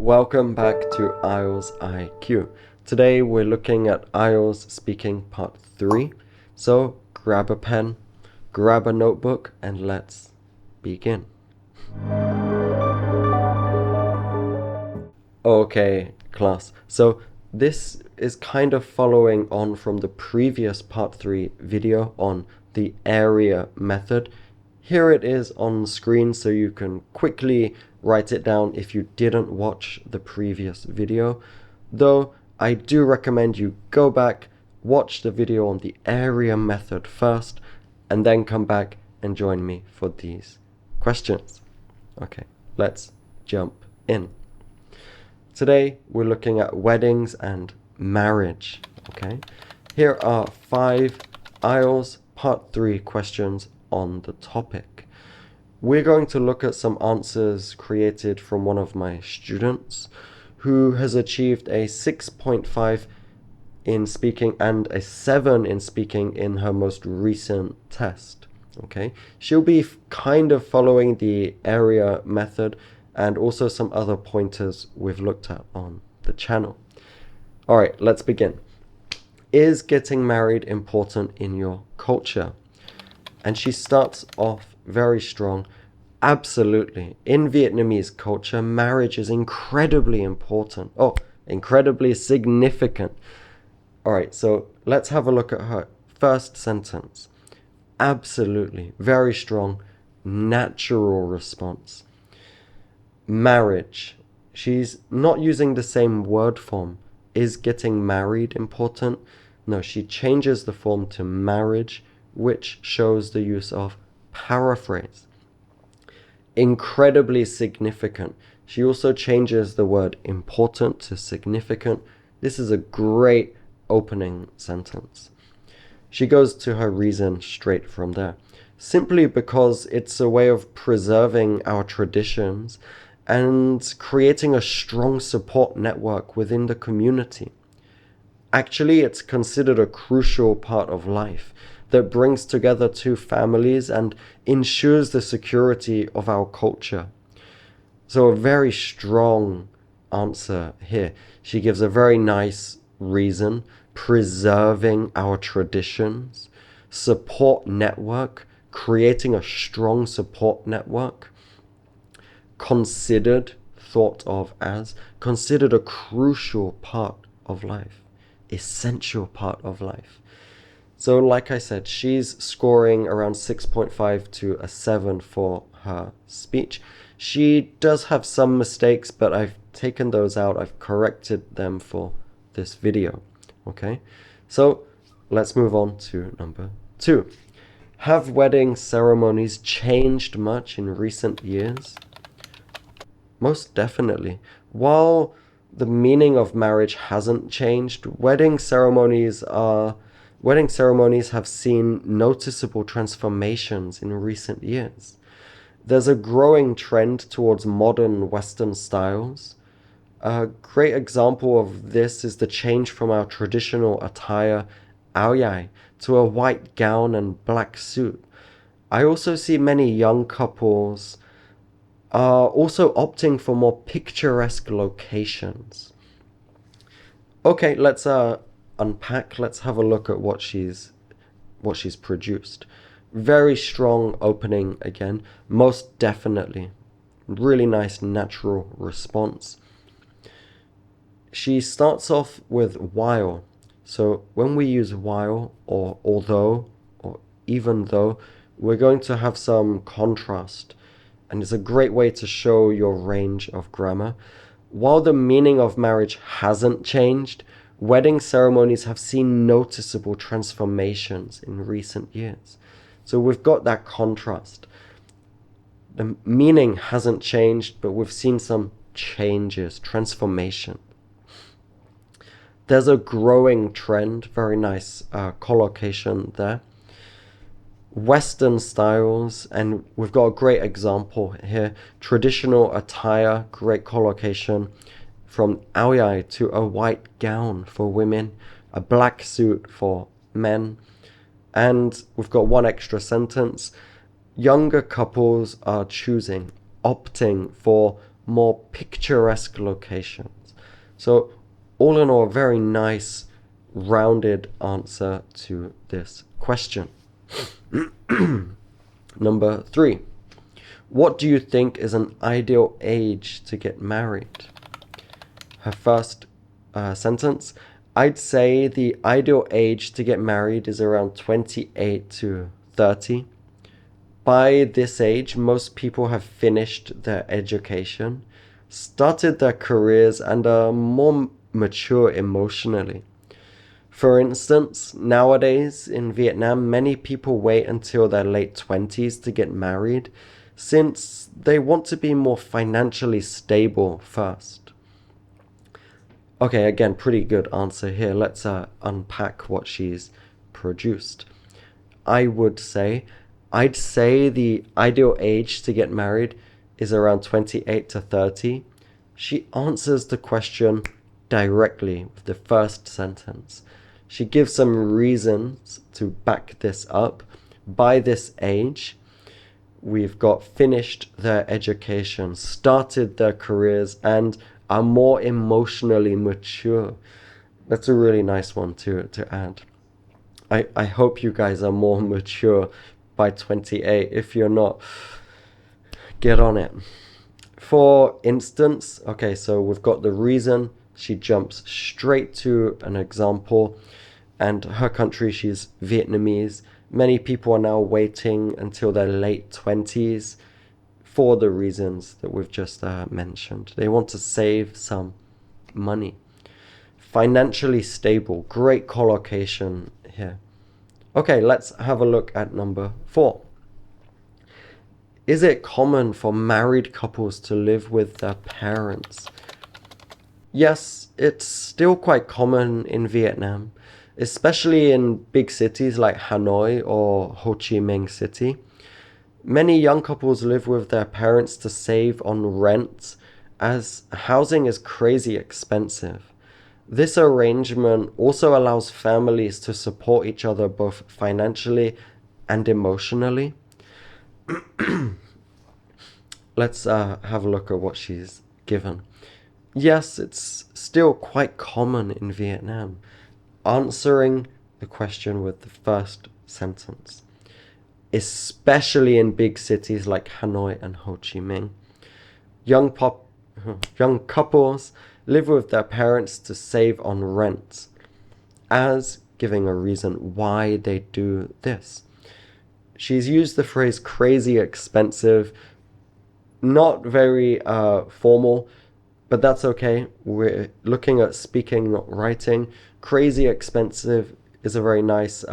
Welcome back to IELTS IQ. Today we're looking at IELTS Speaking Part 3. So grab a pen, grab a notebook, and let's begin. Okay, class. So this is kind of following on from the previous Part 3 video on the area method. Here it is on screen so you can quickly write it down if you didn't watch the previous video. Though I do recommend you go back, watch the video on the area method first, and then come back and join me for these questions. Okay, let's jump in. Today we're looking at weddings and marriage. Okay, here are 5 IELTS Part 3 questions on the topic. We're going to look at some answers created from one of my students who has achieved a 6.5 in speaking and a 7 in speaking in her most recent test. Okay, she'll be kind of following the area method and also some other pointers we've looked at on the channel. All right, let's begin. Is getting married important in your culture? And she starts off very strong. Absolutely. In Vietnamese culture, marriage is incredibly important. Oh, incredibly significant. All right, so let's have a look at her first sentence. Absolutely. Very strong, natural response. Marriage. She's not using the same word form. Is getting married important? No, she changes the form to marriage, which shows the use of paraphrase. Incredibly significant. She also changes the word important to significant. This is a great opening sentence. She goes to her reason straight from there. Simply because it's a way of preserving our traditions and creating a strong support network within the community. Actually, it's considered a crucial part of life that brings together two families and ensures the security of our culture. So a very strong answer here. She gives a very nice reason: preserving our traditions, support network, creating a strong support network, considered, thought of as, considered a crucial part of life, essential part of life. So like I said, she's scoring around 6.5 to a 7 for her speech. She does have some mistakes, but I've taken those out. I've corrected them for this video. Okay, so let's move on to number 2. Have wedding ceremonies changed much in recent years? Most definitely. While the meaning of marriage hasn't changed, wedding ceremonies have seen noticeable transformations in recent years. There's a growing trend towards modern Western styles. A great example of this is the change from our traditional attire, ao dai, to a white gown and black suit. I also see many young couples are also opting for more picturesque locations. Okay, let's unpack. Let's have a look at what she's produced. Very strong opening again, most definitely. Really nice natural response. She starts off with while. So when we use while or although or even though, we're going to have some contrast, and it's a great way to show your range of grammar. While the meaning of marriage hasn't changed, wedding ceremonies have seen noticeable transformations in recent years. So we've got that contrast. The meaning hasn't changed, but we've seen some changes, transformation. There's a growing trend, very nice collocation there. Western styles, and we've got a great example here. Traditional attire, great collocation. From ao dai to a white gown for women, a black suit for men. And we've got one extra sentence. Younger couples are opting for more picturesque locations. So all in all, a very nice, rounded answer to this question. Number 3. What do you think is an ideal age to get married? Her first sentence, I'd say the ideal age to get married is around 28 to 30. By this age, most people have finished their education, started their careers, and are more mature emotionally. For instance, nowadays in Vietnam, many people wait until their late 20s to get married since they want to be more financially stable first. Okay, again, pretty good answer here. Let's unpack what she's produced. I'd say the ideal age to get married is around 28 to 30. She answers the question directly with the first sentence. She gives some reasons to back this up. By this age, we've got finished their education, started their careers, and are more emotionally mature. That's a really nice one to add. I hope you guys are more mature by 28. If you're not, get on it. For instance, okay, so we've got the reason. She jumps straight to an example, and her country, she's Vietnamese. Many people are now waiting until their late 20s for the reasons that we've just mentioned. They want to save some money. Financially stable, great collocation here. Okay, let's have a look at number 4. Is it common for married couples to live with their parents? Yes, it's still quite common in Vietnam, especially in big cities like Hanoi or Ho Chi Minh City. Many young couples live with their parents to save on rent, as housing is crazy expensive. This arrangement also allows families to support each other both financially and emotionally. Let's have a look at what she's given. Yes, it's still quite common in Vietnam. Answering the question with the first sentence. Especially in big cities like Hanoi and Ho Chi Minh. Young couples live with their parents to save on rent, as giving a reason why they do this. She's used the phrase crazy expensive, not very formal, but that's okay. We're looking at speaking, not writing. Crazy expensive is a very nice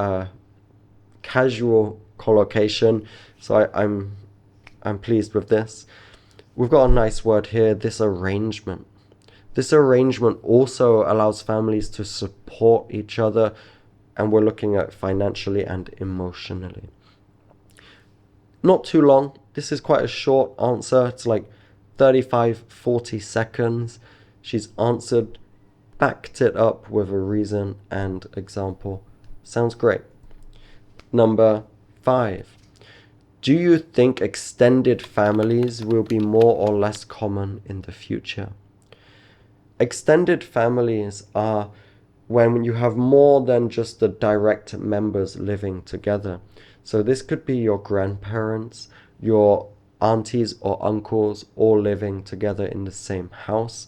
casual collocation, so I'm pleased with this. We've got a nice word here, this arrangement. This arrangement also allows families to support each other, and we're looking at financially and emotionally. Not too long. This is quite a short answer. It's like 35-40 seconds. She's answered, backed it up with a reason and example. Sounds great. Number 5. Do you think extended families will be more or less common in the future? Extended families are when you have more than just the direct members living together. So this could be your grandparents, your aunties or uncles all living together in the same house.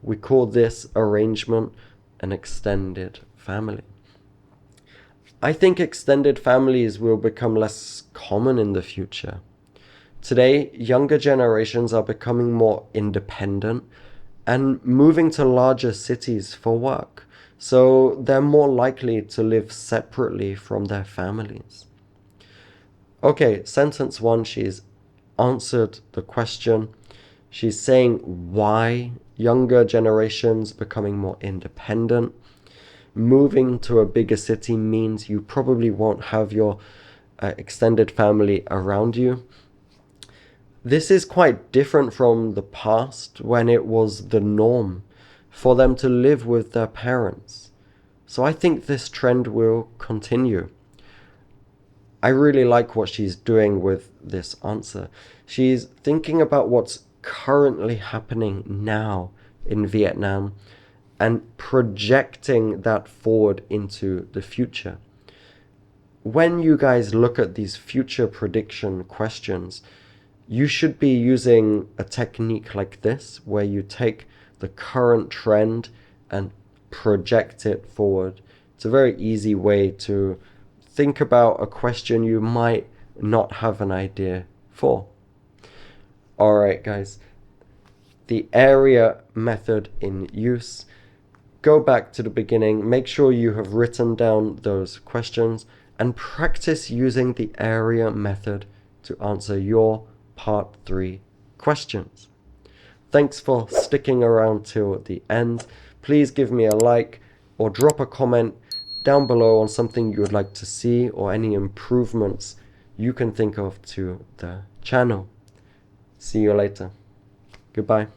We call this arrangement an extended family. I think extended families will become less common in the future. Today, younger generations are becoming more independent and moving to larger cities for work, so they're more likely to live separately from their families. Okay, sentence 1, she's answered the question. She's saying why younger generations becoming more independent. Moving to a bigger city means you probably won't have your extended family around you. This is quite different from the past when it was the norm for them to live with their parents. So I think this trend will continue. I really like what she's doing with this answer. She's thinking about what's currently happening now in Vietnam and projecting that forward into the future. When you guys look at these future prediction questions, you should be using a technique like this, where you take the current trend and project it forward. It's a very easy way to think about a question you might not have an idea for. All right, guys, the area method in use. Go back to the beginning, make sure you have written down those questions and practice using the area method to answer your part 3 questions. Thanks for sticking around till the end. Please give me a like or drop a comment down below on something you would like to see or any improvements you can think of to the channel. See you later. Goodbye.